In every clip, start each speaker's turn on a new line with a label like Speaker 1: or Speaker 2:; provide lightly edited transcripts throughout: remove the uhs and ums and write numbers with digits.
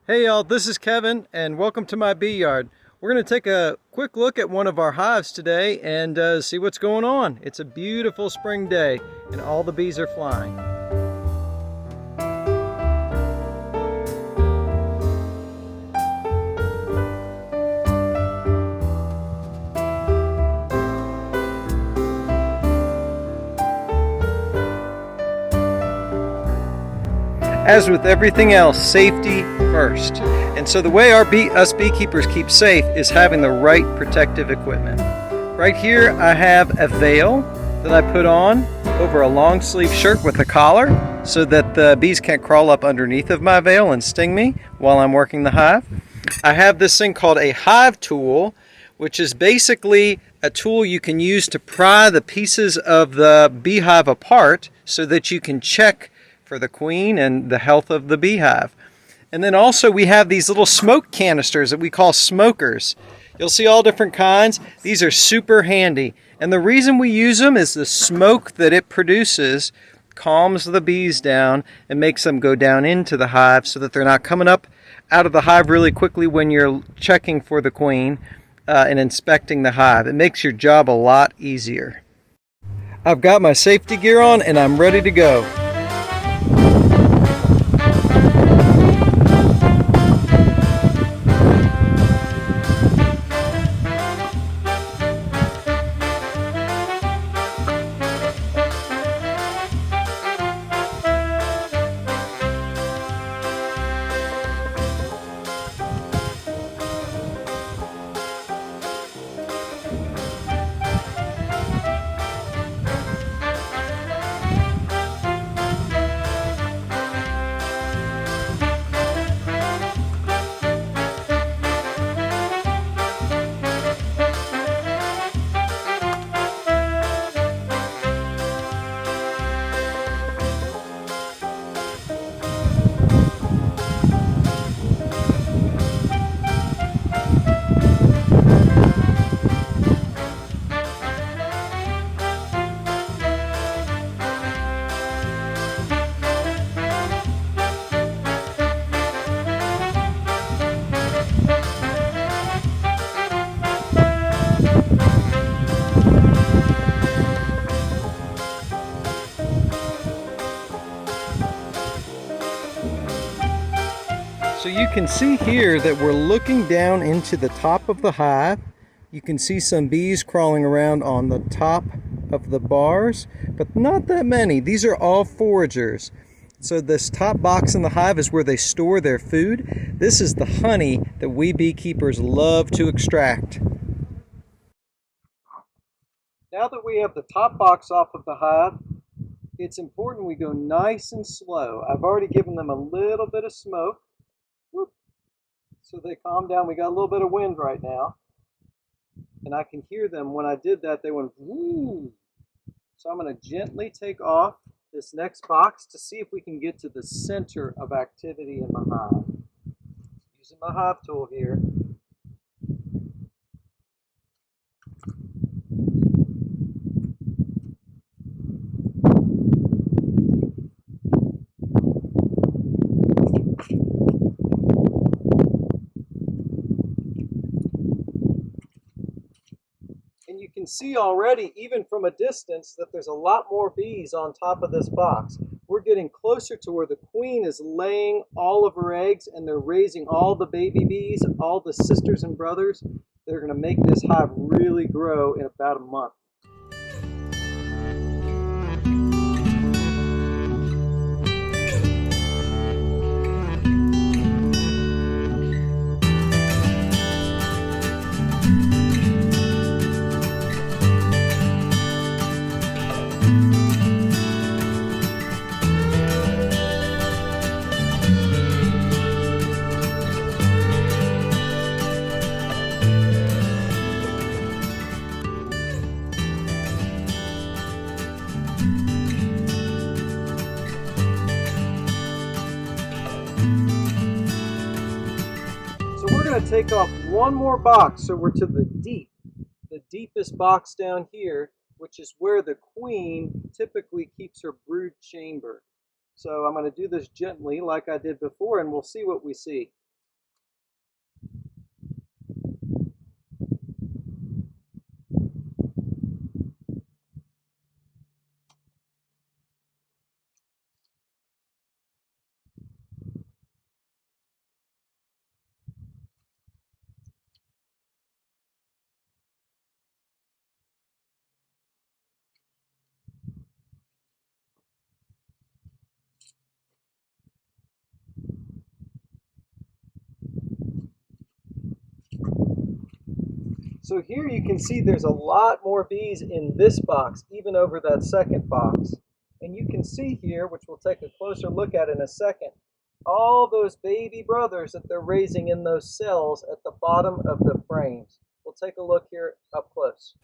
Speaker 1: Hey y'all, this is Kevin and welcome to my bee yard. We're going to take a quick look at one of our hives today and see what's going on. It's a beautiful spring day and all the bees are flying. As with everything else, safety first. And so the way us beekeepers keep safe is having the right protective equipment. Right here I have a veil that I put on over a long sleeve shirt with a collar so that the bees can't crawl up underneath of my veil and sting me while I'm working the hive. I have this thing called a hive tool, which is basically a tool you can use to pry the pieces of the beehive apart so that you can check for the queen and the health of the beehive. And then also we have these little smoke canisters that we call smokers. You'll see all different kinds. These are super handy. And the reason we use them is the smoke that it produces calms the bees down and makes them go down into the hive so that they're not coming up out of the hive really quickly when you're checking for the queen and inspecting the hive. It makes your job a lot easier. I've got my safety gear on and I'm ready to go. So you can see here that we're looking down into the top of the hive. You can see some bees crawling around on the top of the bars, but not that many. These are all foragers. So this top box in the hive is where they store their food. This is the honey that we beekeepers love to extract. Now that we have the top box off of the hive, it's important we go nice and slow. I've already given them a little bit of smoke. Whoop. So they calm down. We got a little bit of wind right now. And I can hear them. When I did that, they went woo. So I'm going to gently take off this next box to see if we can get to the center of activity in the hive. Using my hive tool here. And you can see already, even from a distance, that there's a lot more bees on top of this box. We're getting closer to where the queen is laying all of her eggs and they're raising all the baby bees, all the sisters and brothers that are going to make this hive really grow in about a month. So we're going to take off one more box, so we're to the deepest box down here, which is where the queen typically keeps her brood chamber. So I'm going to do this gently like I did before, and we'll see what we see. So here you can see there's a lot more bees in this box, even over that second box. And you can see here, which we'll take a closer look at in a second, all those baby brothers that they're raising in those cells at the bottom of the frames. We'll take a look here up close.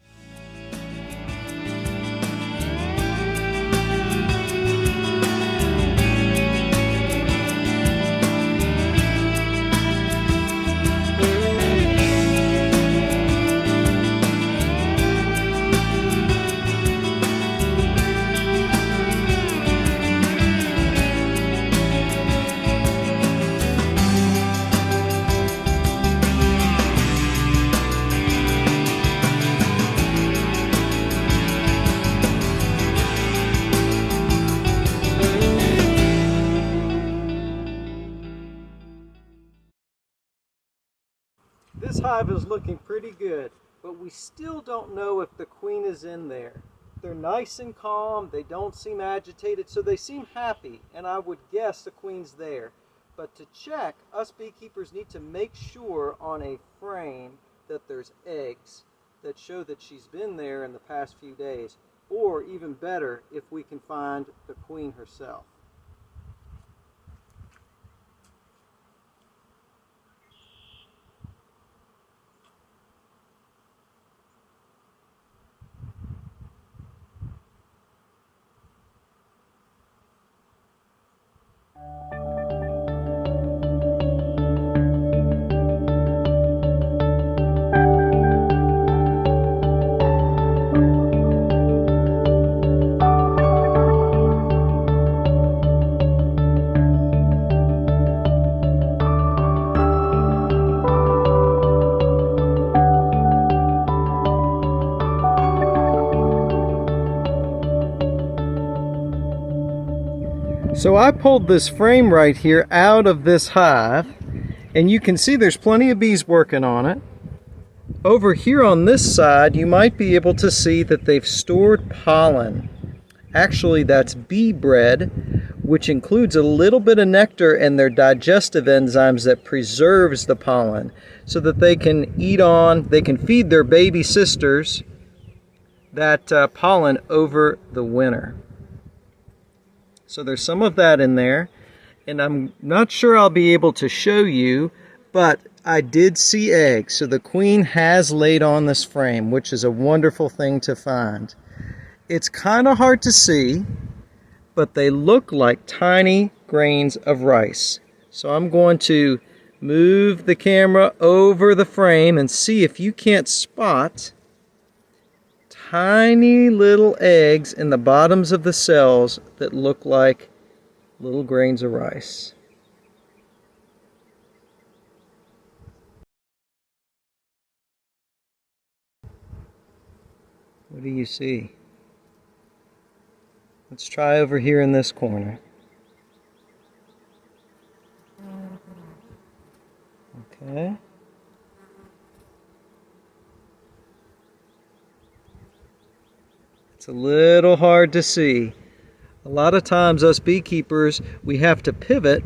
Speaker 1: This hive is looking pretty good, but we still don't know if the queen is in there. They're nice and calm, they don't seem agitated, so they seem happy, and I would guess the queen's there. But to check, us beekeepers need to make sure on a frame that there's eggs that show that she's been there in the past few days, or even better, if we can find the queen herself. So I pulled this frame right here out of this hive, and you can see there's plenty of bees working on it. Over here on this side, you might be able to see that they've stored pollen. Actually, that's bee bread, which includes a little bit of nectar and their digestive enzymes that preserves the pollen so that they can eat on, they can feed their baby sisters that pollen over the winter. So there's some of that in there, and I'm not sure I'll be able to show you, but I did see eggs. So the queen has laid on this frame, which is a wonderful thing to find. It's kind of hard to see, but they look like tiny grains of rice. So I'm going to move the camera over the frame and see if you can't spot tiny little eggs in the bottoms of the cells that look like little grains of rice. What do you see? Let's try over here in this corner. Okay. It's a little hard to see. A lot of times us beekeepers, we have to pivot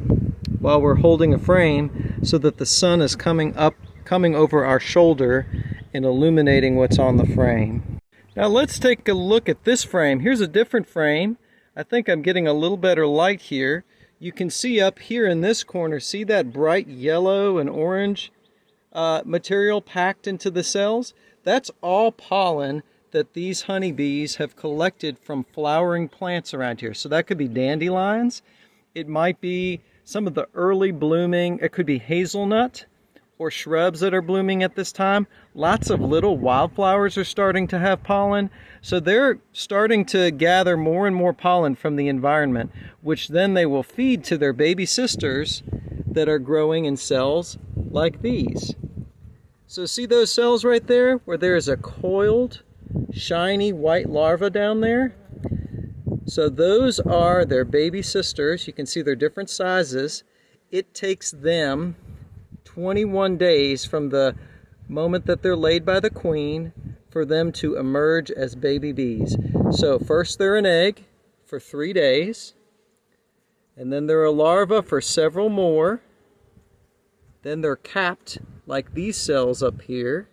Speaker 1: while we're holding a frame so that the sun is coming over our shoulder and illuminating what's on the frame. Now let's take a look at this frame. Here's a different frame. I think I'm getting a little better light here. You can see up here in this corner, see that bright yellow and orange material packed into the cells? That's all pollen that these honeybees have collected from flowering plants around here. So that could be dandelions. It might be some of the early blooming, it could be hazelnut or shrubs that are blooming at this time. Lots of little wildflowers are starting to have pollen. So they're starting to gather more and more pollen from the environment, which then they will feed to their baby sisters that are growing in cells like these. So see those cells right there where there is a coiled, shiny white larva down there? So those are their baby sisters. You can see they're different sizes. It takes them 21 days from the moment that they're laid by the queen for them to emerge as baby bees. So first they're an egg for 3 days, and then they're a larva for several more. Then they're capped like these cells up here.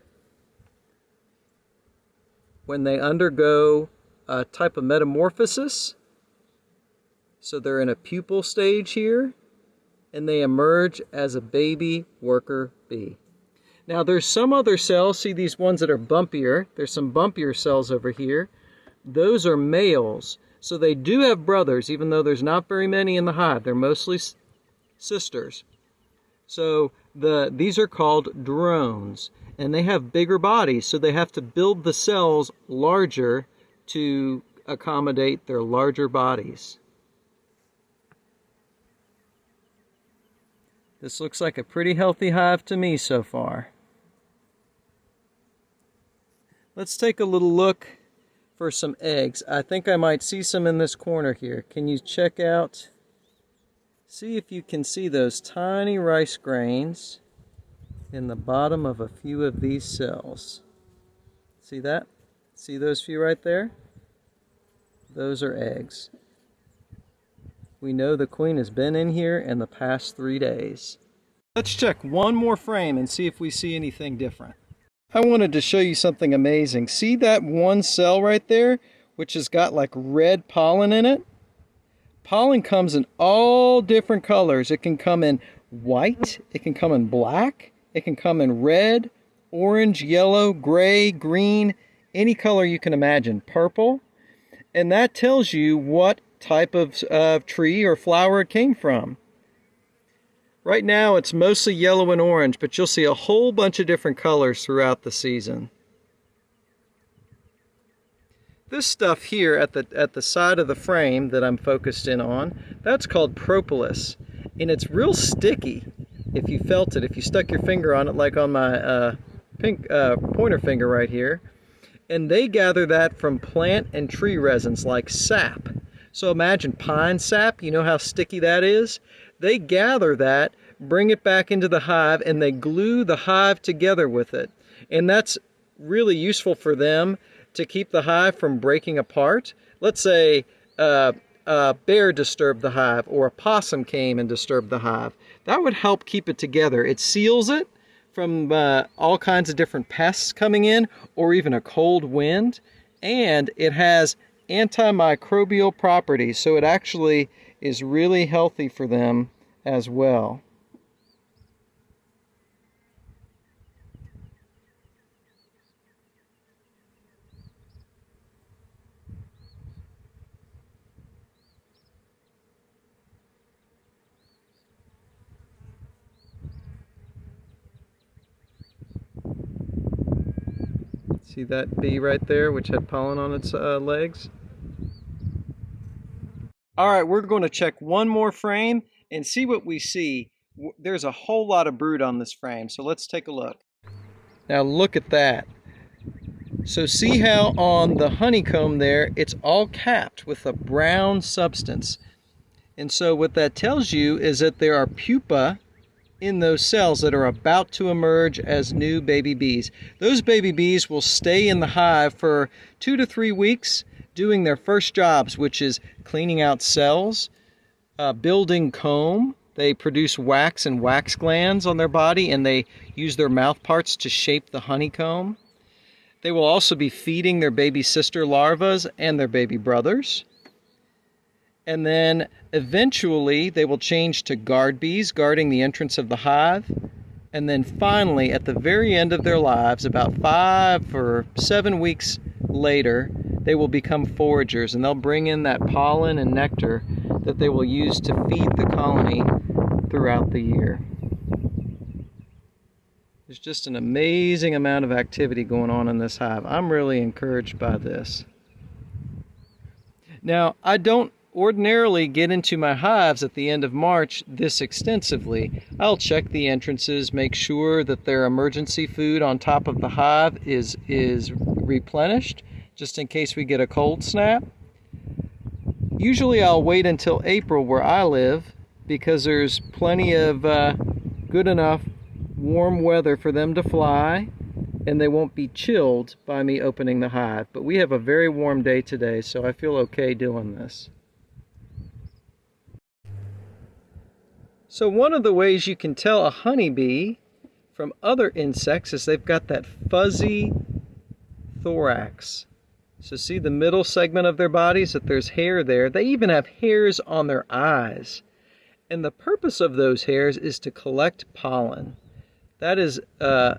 Speaker 1: when they undergo a type of metamorphosis. So they're in a pupal stage here, and they emerge as a baby worker bee. Now there's some other cells, see these ones that are bumpier, there's some bumpier cells over here. Those are males, so they do have brothers, even though there's not very many in the hive. They're mostly sisters. So these are called drones, and they have bigger bodies, so they have to build the cells larger to accommodate their larger bodies. This looks like a pretty healthy hive to me so far. Let's take a little look for some eggs. I think I might see some in this corner here. Can you check out, see if you can see those tiny rice grains in the bottom of a few of these cells. See that? See those few right there? Those are eggs. We know the queen has been in here in the past 3 days. Let's check one more frame and see if we see anything different. I wanted to show you something amazing. See that one cell right there, which has got like red pollen in it? Pollen comes in all different colors. It can come in white, it can come in black, it can come in red, orange, yellow, gray, green, any color you can imagine, purple. And that tells you what type of tree or flower it came from. Right now it's mostly yellow and orange, but you'll see a whole bunch of different colors throughout the season. This stuff here at the side of the frame that I'm focused in on, that's called propolis, and it's real sticky. If you felt it, if you stuck your finger on it, like on my pink pointer finger right here, and they gather that from plant and tree resins like sap. So imagine pine sap, you know how sticky that is? They gather that, bring it back into the hive, and they glue the hive together with it. And that's really useful for them to keep the hive from breaking apart. Let's say a bear disturbed the hive, or a possum came and disturbed the hive. That would help keep it together. It seals it from all kinds of different pests coming in, or even a cold wind, and it has antimicrobial properties, so it actually is really healthy for them as well. See that bee right there, which had pollen on its legs? All right, we're going to check one more frame and see what we see. There's a whole lot of brood on this frame, so let's take a look. Now look at that. So see how on the honeycomb there, it's all capped with a brown substance. And so what that tells you is that there are pupa in those cells that are about to emerge as new baby bees. Those baby bees will stay in the hive for 2 to 3 weeks doing their first jobs, which is cleaning out cells, building comb. They produce wax and wax glands on their body, and they use their mouth parts to shape the honeycomb. They will also be feeding their baby sister larvae and their baby brothers. And then eventually they will change to guard bees, guarding the entrance of the hive. And then finally, at the very end of their lives, about 5 or 7 weeks later, they will become foragers, and they'll bring in that pollen and nectar that they will use to feed the colony throughout the year. There's just an amazing amount of activity going on in this hive. I'm really encouraged by this. Now, I don't ordinarily get into my hives at the end of March this extensively. I'll check the entrances, make sure that their emergency food on top of the hive is replenished, just in case we get a cold snap. Usually I'll wait until April where I live, because there's plenty of good enough warm weather for them to fly, and they won't be chilled by me opening the hive. But we have a very warm day today, so I feel okay doing this. So one of the ways you can tell a honeybee from other insects is they've got that fuzzy thorax. So see the middle segment of their bodies, that there's hair there. They even have hairs on their eyes. And the purpose of those hairs is to collect pollen. That is a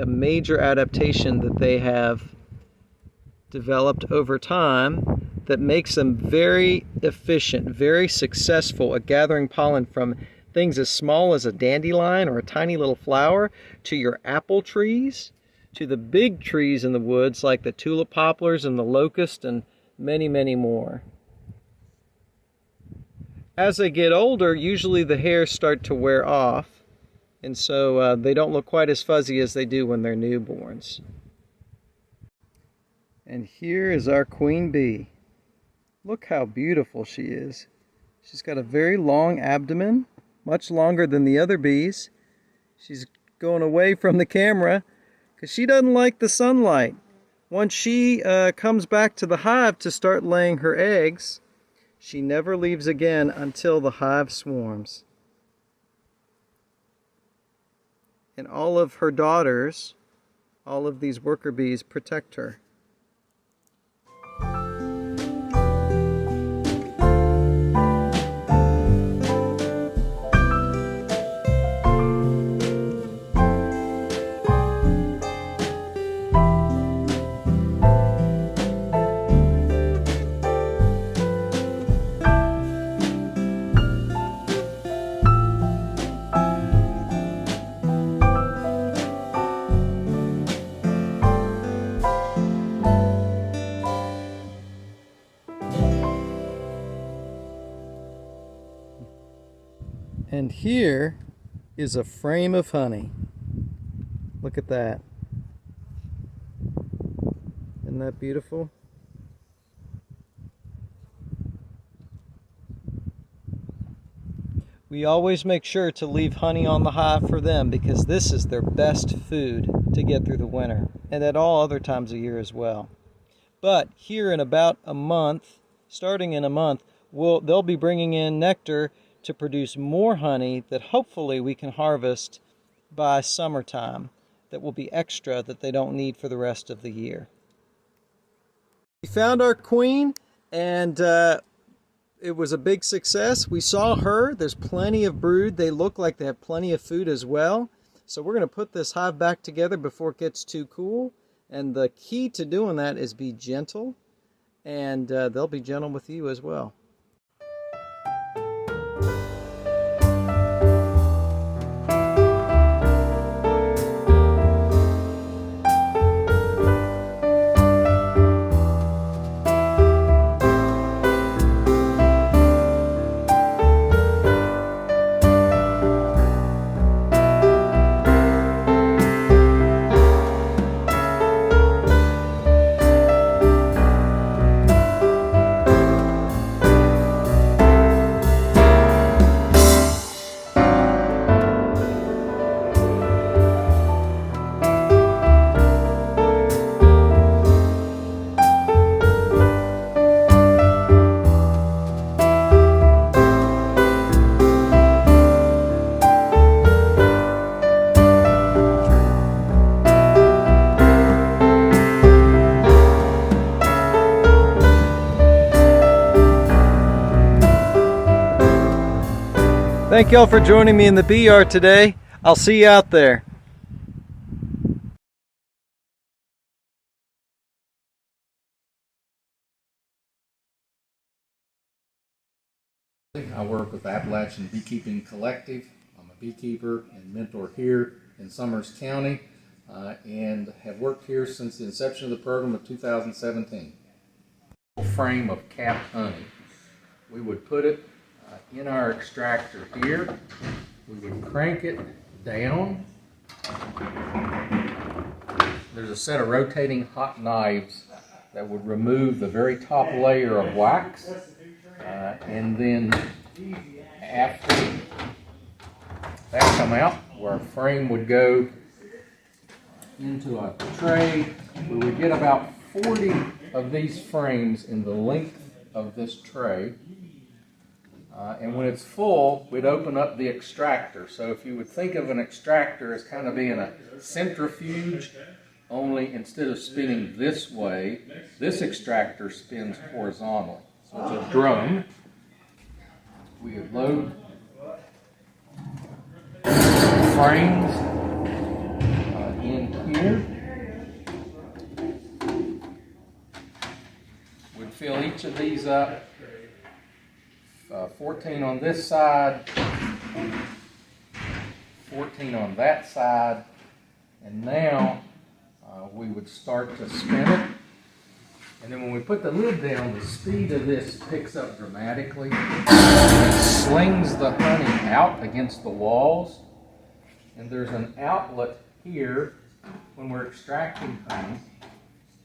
Speaker 1: major adaptation that they have developed over time that makes them very efficient, very successful at gathering pollen from things as small as a dandelion or a tiny little flower to your apple trees, to the big trees in the woods like the tulip poplars and the locust and many, many more. As they get older, usually the hairs start to wear off, and so they don't look quite as fuzzy as they do when they're newborns. And here is our queen bee. Look how beautiful she is. She's got a very long abdomen, much longer than the other bees. She's going away from the camera because she doesn't like the sunlight. Once she comes back to the hive to start laying her eggs, she never leaves again until the hive swarms. And all of her daughters, all of these worker bees, protect her. And here is a frame of honey. Look at that. Isn't that beautiful? We always make sure to leave honey on the hive for them because this is their best food to get through the winter and at all other times of year as well. But here in about a month, starting in a month, they'll be bringing in nectar to produce more honey that hopefully we can harvest by summertime that will be extra that they don't need for the rest of the year. We found our queen and it was a big success. We saw her. There's plenty of brood. They look like they have plenty of food as well. So we're going to put this hive back together before it gets too cool. And the key to doing that is be gentle, and they'll be gentle with you as well. Thank y'all for joining me in the bee yard today. I'll see you out there.
Speaker 2: I work with the Appalachian Beekeeping Collective. I'm a beekeeper and mentor here in Summers County and have worked here since the inception of the program of 2017. Frame of capped honey. We would put it in our extractor here. We would crank it down. There's a set of rotating hot knives that would remove the very top layer of wax. And then after that come out, where our frame would go into a tray, we would get about 40 of these frames in the length of this tray. And when it's full, we'd open up the extractor. So if you would think of an extractor as kind of being a centrifuge only instead of spinning this way, this extractor spins horizontally. So it's a drum. We would load frames in here. We'd fill each of these up, 14 on this side, 14 on that side, and now we would start to spin it. And then when we put the lid down, the speed of this picks up dramatically. It slings the honey out against the walls. And there's an outlet here when we're extracting honey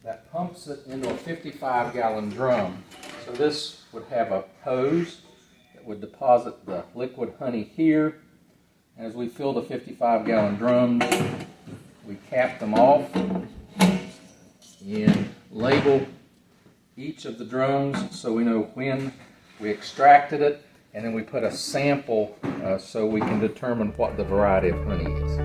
Speaker 2: that pumps it into a 55-gallon drum. So this would have a hose that would deposit the liquid honey here. As we fill the 55-gallon drums, we cap them off and label each of the drums so we know when we extracted it, and then we put a sample so we can determine what the variety of honey is.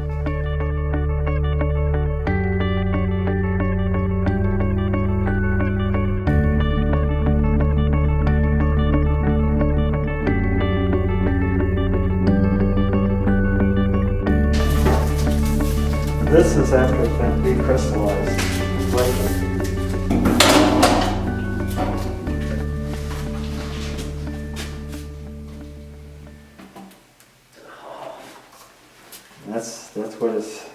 Speaker 1: This is after it's been decrystallized later. That's what it's,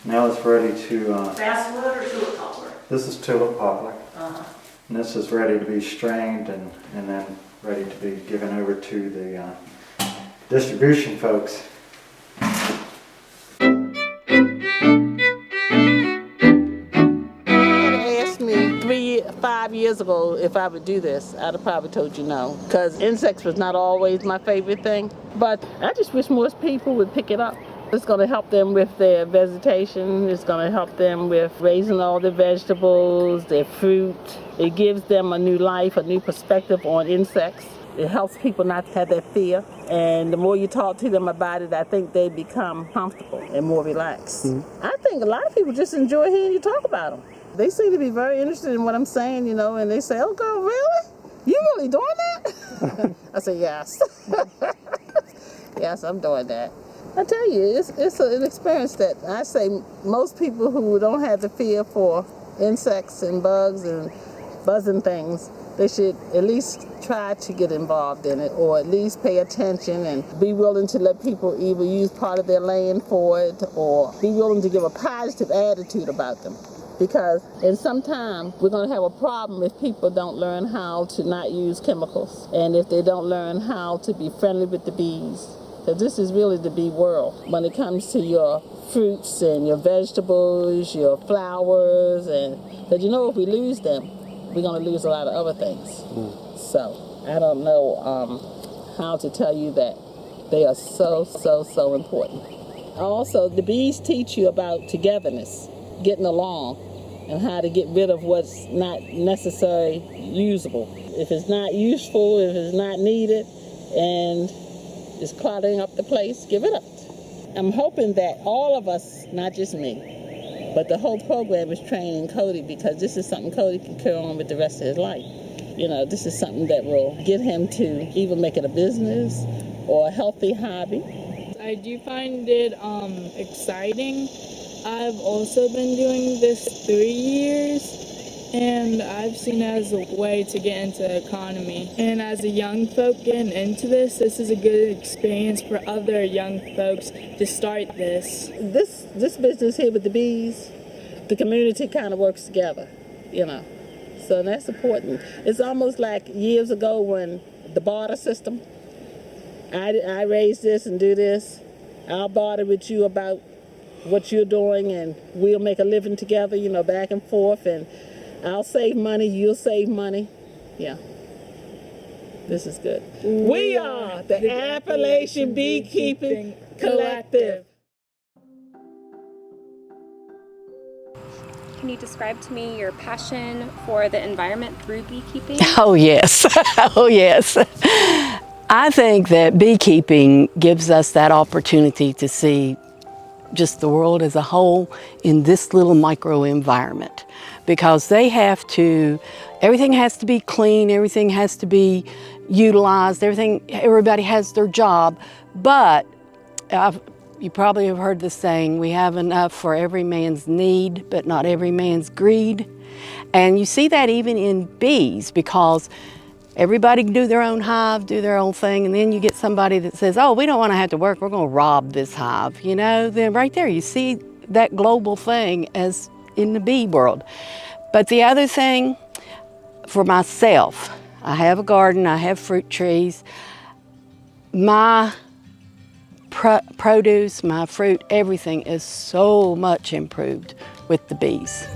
Speaker 1: now it's ready to,
Speaker 3: Basswood or tulip poplar?
Speaker 1: this is tulip poplar.
Speaker 3: Uh-huh.
Speaker 1: And this is ready to be strained and then ready to be given over to the distribution folks.
Speaker 3: Asked me 5 years ago if I would do this, I'd have probably told you no, because insects was not always my favorite thing. But I just wish more people would pick it up. It's going to help them with their vegetation. It's going to help them with raising all their vegetables, their fruit. It gives them a new life, a new perspective on insects. It helps people not to have that fear. And the more you talk to them about it, I think they become comfortable and more relaxed. Mm-hmm. I think a lot of people just enjoy hearing you talk about them. They seem to be very interested in what I'm saying, you know, and they say, "Oh, girl, really? You really doing that?" I say, "Yes." Yes, I'm doing that. I tell you, it's an experience that I say most people who don't have the fear for insects and bugs and buzzing things, they should at least try to get involved in it, or at least pay attention and be willing to let people either use part of their land for it or be willing to give a positive attitude about them. Because in some time, we're going to have a problem if people don't learn how to not use chemicals and if they don't learn how to be friendly with the bees. Because this is really the bee world when it comes to your fruits and your vegetables, your flowers, and because you know if we lose them, we're going to lose a lot of other things. So I don't know how to tell you that they are so important. Also, the bees teach you about togetherness, getting along, and how to get rid of what's not necessarily usable. If it's not useful, if it's not needed, and it's cluttering up the place, give it up. I'm hoping that all of us, not just me, but the whole program is training Cody, because this is something Cody can carry on with the rest of his life. You know, this is something that will get him to either make it a business or a healthy hobby.
Speaker 4: I do find it exciting. I've also been doing this 3 years, and I've seen it as a way to get into the economy. And as a young folk getting into this is a good experience for other young folks to start this.
Speaker 3: This business here with the bees, the community kind of works together, you know. So that's important. It's almost like years ago when the barter system, I raise this and do this, I'll barter with you about what you're doing and we'll make a living together, you know, back and forth, and I'll save money, you'll save money. Yeah. This is good. We are the Appalachian Beekeeping Collective.
Speaker 5: Can you describe to me your passion for the environment through beekeeping?
Speaker 6: Oh, yes. Oh, yes. I think that beekeeping gives us that opportunity to see just the world as a whole in this little micro environment, because they have to, everything has to be clean, everything has to be utilized, everybody has their job, but you probably have heard the saying, we have enough for every man's need, but not every man's greed. And you see that even in bees, because everybody can do their own hive, do their own thing, and then you get somebody that says, oh, we don't want to have to work, we're going to rob this hive, you know? Then right there you see that global thing as in the bee world. But the other thing, for myself, I have a garden, I have fruit trees. My produce, my fruit, everything is so much improved with the bees.